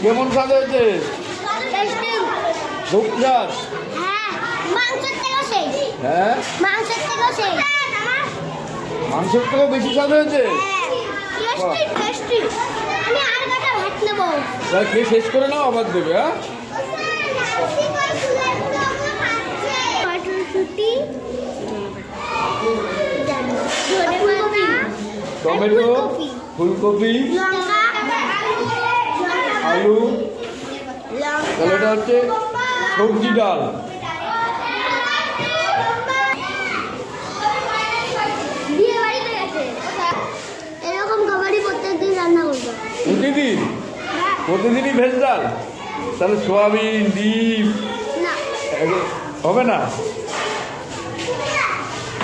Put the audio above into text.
কেমন স্বাদ হয়েছে? খুব স্বাদ। হ্যাঁ, মাংসের থেকেও বেশি স্বাদ হয়েছে। খেয়ে শেষ করে নাও, আবার দেবে। হ্যাঁ, টমেটো, ফুলকপি, আলু, তাহলে এটা হচ্ছে সবজি ডাল। এরকম খাবারই প্রত্যেকদিন রান্না করবো। প্রতিদিন? প্রতিদিনই ভেজ ডাল? তাহলে সোয়াবিন, ডিম না, হবে না?